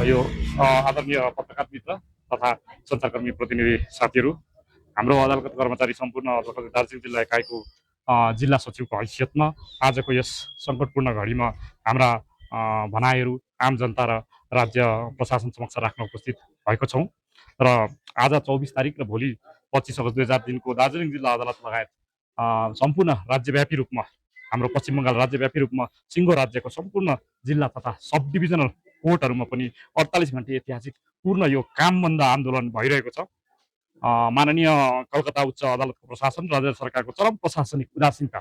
यो आदरणीय पत्रकार मित्र तथा सञ्चारकर्मी प्रतिनिधि साथीहरू, हाम्रो अदालत कर्मचारी सम्पूर्ण अदालत दार्जिलिङ जिल्ला एकाइको जिल्ला सचिवको हैसियतमा आजको यस सङ्कटपूर्ण घडीमा हाम्रा भनाइहरू आम जनता र राज्य प्रशासन समक्ष राख्न उपस्थित भएको छौँ र आज 24 तारिक र भोलि 25 अगस्त 2000 दिनको दार्जिलिङ जिल्ला अदालत लगायत सम्पूर्ण राज्यव्यापी रूपमा हाम्रो पश्चिम बङ्गाल राज्यव्यापी रूपमा सिङ्गो राज्यको सम्पूर्ण जिल्ला तथा सब डिभिजनल कोर्टहरूमा पनि 48 घन्टे ऐतिहासिक पूर्ण यो कामबन्द आन्दोलन भइरहेको छ। माननीय कलकत्ता उच्च अदालतको प्रशासन राज्य सरकारको चरम प्रशासनिक उदासीनता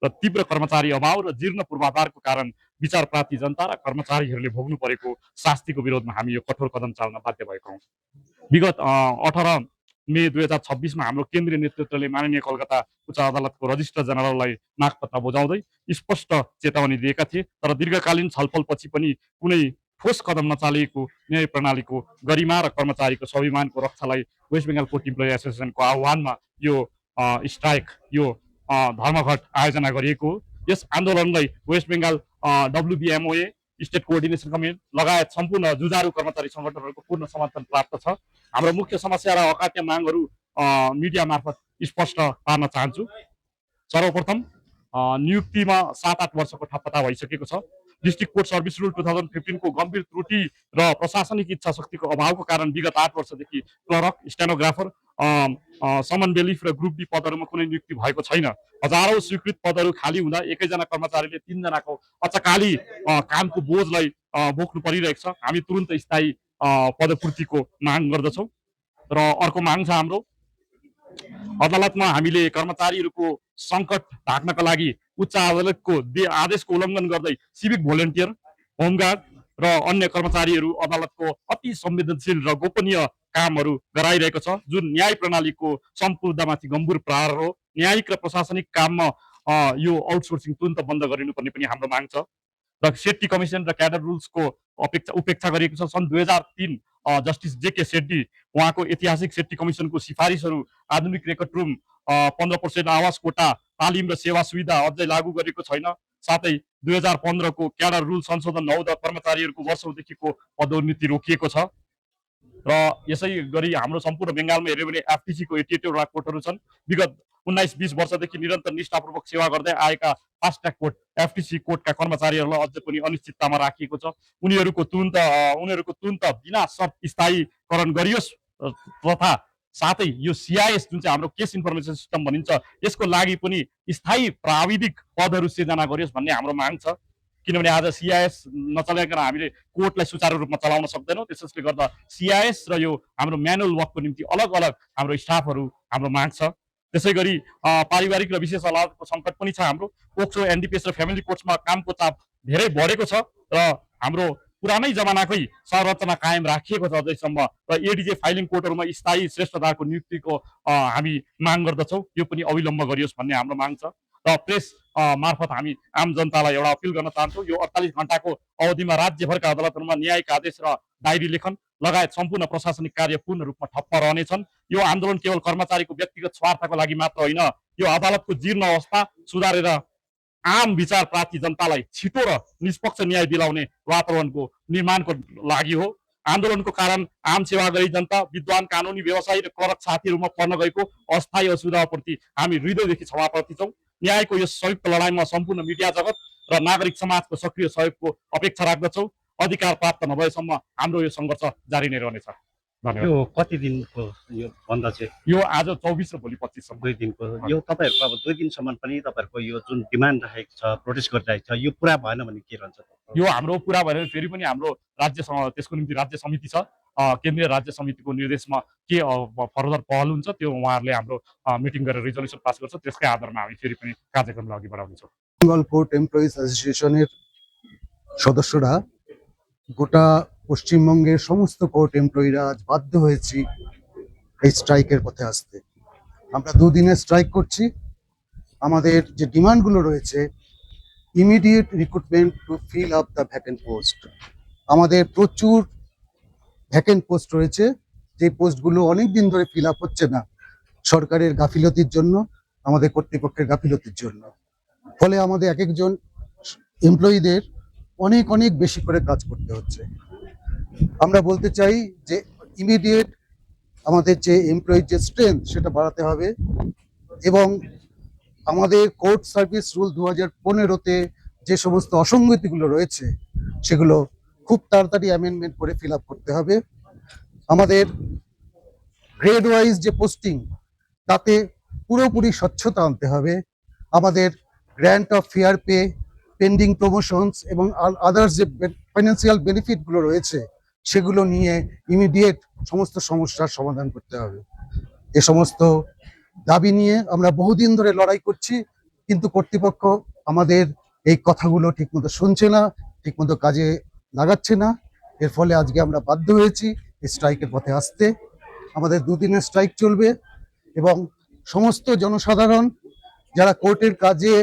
र तीव्र कर्मचारी अभाव र जीर्ण पूर्वाधारको कारण विचार प्राप्ति जनता र कर्मचारीहरूले भोग्नु परेको शास्तिको विरोधमा हामी यो कठोर कदम चाल्न बाध्य भएका हौँ। विगत 18 मे 2026 हाम्रो केन्द्रीय नेतृत्वले माननीय कलकत्ता उच्च अदालतको रजिस्ट्रार जनरललाई मागपत्र बुझाउँदै स्पष्ट चेतावनी दिएका थिए, तर दीर्घकालीन छलफलपछि पनि कुनै ठोस कदम नचालिएको न्याय प्रणालीको गरिमा र कर्मचारीको स्वाभिमानको रक्षालाई वेस्ट बेङ्गाल कोर्ट इम्प्लोइ एसोसिएसनको आह्वानमा यो स्ट्राइक, यो धर्मघट आयोजना गरिएको हो। यस आन्दोलनलाई West Bengal WBMOA, state coordination committee लगायत सम्पूर्ण जुझारु कर्मचारी सङ्गठनहरूको पूर्ण समर्थन प्राप्त छ। हाम्रो मुख्य समस्या र अकाट्य मागहरू मिडिया मार्फत स्पष्ट पार्न चाहन्छु। सर्वप्रथम, नियुक्तिमा 7-8 वर्षको ठप्पता भइसकेको छ। डिस्ट्रिक्ट कोर्ट सर्भिस रुल 2015 को गम्भीर त्रुटि र प्रशासनिक इच्छा शक्तिको अभावको कारण विगत 8 वर्षदेखि क्लर्क, स्टेनोग्राफर, समन बेलिफ र ग्रुप बी पदहरूमा कुनै नियुक्ति भएको छैन। हजारौं स्वीकृत पदहरू खाली हुँदा एकैजना कर्मचारीले 3 जनाको अचकाली कामको बोझलाई बोक्नु परिरहेको छ। हामी तुरुन्त स्थायी पदपूर्तिको माग गर्दछौँ। र अर्को माग छ हाम्रो, अदालतमा हामीले कर्मचारीहरूको सङ्कट ढाक्नका लागि उच्च अदालतको आदेशको उल्लङ्घन गर्दै सिभिक भोलिन्टियर, होमगार्ड र अन्य कर्मचारीहरू अदालतको अति संवेदनशील र गोपनीय कामहरू गराइरहेको छ, जुन न्याय प्रणालीको सम्पूर्णतामाथि गम्भीर प्रहार हो। न्यायिक र प्रशासनिक काममा यो आउटसोर्सिङ तुरन्त बन्द गरिनुपर्ने पनि हाम्रो माग छ। र सेफ्टी कमिसन र क्याडर रुल्सको उपेक्षा गरिएको छ। सन् 2003 जस्टिस JK सेट्टी उहाँको ऐतिहासिक सेफ्टी कमिसनको सिफारिसहरू आधुनिक रेकर्ड रुम, 15% आवास कोटा, तालिम र सेवा सुविधा अझै लागू गरेको छैन। साथै 2015 को क्याडर रुल संशोधन नहुँदा कर्मचारीहरूको वर्षौंदेखिको पदोन्नति रोकिएको छ। र यसै गरी हाम्रो सम्पूर्ण बङ्गालमा हेर्यो भने FTC को 88 वटा कोर्टहरू छन्। विगत 19-20 वर्षदेखि निरन्तर निष्ठापूर्वक सेवा गर्दै आएका फास्ट ट्र्याक कोर्ट FTC कोर्टका कर्मचारीहरूलाई अझै पनि अनिश्चिततामा राखिएको छ। उनीहरूको तुरन्त बिना शर्त स्थायीकरण गरियोस् तथा साथै यो CIS जुन चाहिँ हाम्रो केस इन्फर्मेसन सिस्टम भनिन्छ, यसको लागि पनि स्थायी प्राविधिक पदहरू सिर्जना गरियोस् भन्ने हाम्रो माग छ। किनभने आज CIS नचलाइकन हामीले कोर्टलाई सुचारू रूपमा चलाउन सक्दैनौँ। त्यसैले गर्दा CIS र यो हाम्रो म्यानुअल वर्कको निम्ति अलग अलग हाम्रो स्टाफहरू हाम्रो माग छ। त्यसै गरी पारिवारिक र विशेष अदालतको सङ्कट पनि छ। हाम्रो पोक्सो, NDPS र फ्यामिली कोर्ट्समा कामको चाप धेरै बढेको छ र हाम्रो पुरानै जमानाकै संरचना कायम राखिएको छ अझैसम्म। र ADJ फाइलिङ कोर्टहरूमा स्थायी श्रेष्ठताको नियुक्तिको हामी माग गर्दछौँ। यो पनि अविलम्ब गरियोस् भन्ने हाम्रो माग छ। र प्रेस मार्फत हामी आम जनतालाई एउटा अपिल गर्न चाहन्छौँ, यो 48 घण्टाको अवधिमा राज्यभरका अदालतहरूमा न्यायिक आदेश र डायरी लेखन लगायत सम्पूर्ण प्रशासनिक कार्य पूर्ण रूपमा ठप्प रहनेछन्। यो आन्दोलन केवल कर्मचारीको व्यक्तिगत स्वार्थको लागि मात्र होइन, यो अदालतको जीर्ण अवस्था सुधारेर आम विचार प्राप्ति जनतालाई छिटो र निष्पक्ष न्याय दिलाउने वातावरणको निर्माणको लागि हो। आन्दोलनको कारण आम सेवाग्राही जनता, विद्वान, कानुनी व्यवसायी र क्लर्क साथीहरूमा पर्न गएको अस्थायी असुविधाप्रति हामी हृदयदेखि क्षमाप्रार्थी छौँ। न्यायको यस संयुक्त लडाइँमा सम्पूर्ण मिडिया जगत र नागरिक समाजको सक्रिय सहयोगको अपेक्षा राख्दछौँ। अधिकार प्राप्त नभएसम्म हाम्रो यो सङ्घर्ष जारी नै रहनेछ। यो कति दिनको यो बन्द चाहिँ? यो आज 24 र भोलि 25 सम्म 2 दिनको। यो तपाईँहरूको अब 2 दिनसम्म पनि तपाईँहरूको यो जुन डिमान्ड राखेको छ, प्रोटेस्ट गरिरहेको छ, यो पुरा भएन भने के रहन्छ? यो हाम्रो पुरा भएर फेरि पनि हाम्रो त्यसको निम्ति राज्य समिति छ। केन्द्रीय राज्य समितिको निर्देशमा के फर्दर पहल हुन्छ त्यो उहाँहरूले हाम्रो मिटिङ गरेर रिजोल्युसन पास गर्छ। त्यसकै आधारमा हामी फेरि पनि कार्यक्रमलाई अघि बढाउनेछौँ। বেঙ্গল কোর্ট এমপ্লয়িজ অ্যাসোসিয়েশনের সদস্যরা গোটা পশ্চিমবঙ্গের সমস্ত কোর্ট এমপ্লয়িরা আজ বাধ্য হয়েছি এই স্ট্রাইকের পথে আসতে। আমরা 2 দিনের স্ট্রাইক করছি। আমাদের যে ডিমান্ডগুলো রয়েছে, immediate recruitment to fill up the vacant post. আমাদের প্রচুর ভ্যাকেন্ট পোস্ট রয়েছে, যে পোস্টগুলো অনেক দিন ধরে ফিল আপ হচ্ছে না, সরকারের গাফিলতির জন্য, আমাদের কর্তৃপক্ষের গাফিলতির জন্য। ফলে আমাদের এক একজন এমপ্লয়িদের অনেক বেশি করে কাজ করতে হচ্ছে। আমরা বলতে চাই যে ইমিডিয়েট আমাদের যে এমপ্লয়ির যে স্ট্রেংথ সেটা বাড়াতে হবে, এবং আমাদের কোর্ট সার্ভিস রুল 2015-তে যে সমস্ত অসঙ্গতিগুলো রয়েছে সেগুলো খুব তাড়াতাড়ি অ্যামেন্ডমেন্ট করে ফিল আপ করতে হবে। আমাদের গ্রেড ওয়াইজ যে পোস্টিং তাতে পুরোপুরি স্বচ্ছতা আনতে হবে। আমাদের grant of fair pay, pending promotions এবং আদার্স যে ফাইন্যান্সিয়াল বেনিফিটগুলো রয়েছে সেগুলো নিয়ে ইমিডিয়েট সমস্ত সমস্যার সমাধান করতে হবে। এ সমস্ত দাবি নিয়ে আমরা বহুদিন ধরে লড়াই করছি, কিন্তু কর্তৃপক্ষ আমাদের এই কথাগুলো ঠিকমতো শুনছে না, ঠিকমতো কাজে লাগাচ্ছে না। এর ফলে আজকে আমরা বাধ্য হয়েছি এই স্ট্রাইকের পথে আসতে। আমাদের দুদিনের স্ট্রাইক চলবে এবং সমস্ত জনসাধারণ যারা কোর্টের কাজে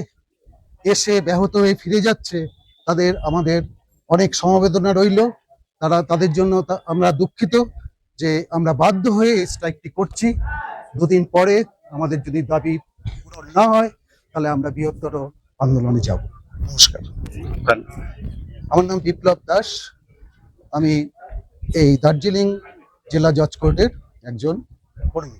এসে ব্যাহত হয়ে ফিরে যাচ্ছে আমাদের অনেক সমবেদনা রইল। তাদের জন্য আমরা দুঃখিত যে আমরা বাধ্য হয়ে এই স্ট্রাইকটি করছি। দুদিন পরে আমাদের যদি দাবি পূরণ না হয় তাহলে আমরা বৃহত্তর আন্দোলনে যাব। নমস্কার, আমার নাম বিপ্লব দাস। আমি এই দার্জিলিং জেলা জজ কোর্টের একজন কর্মী।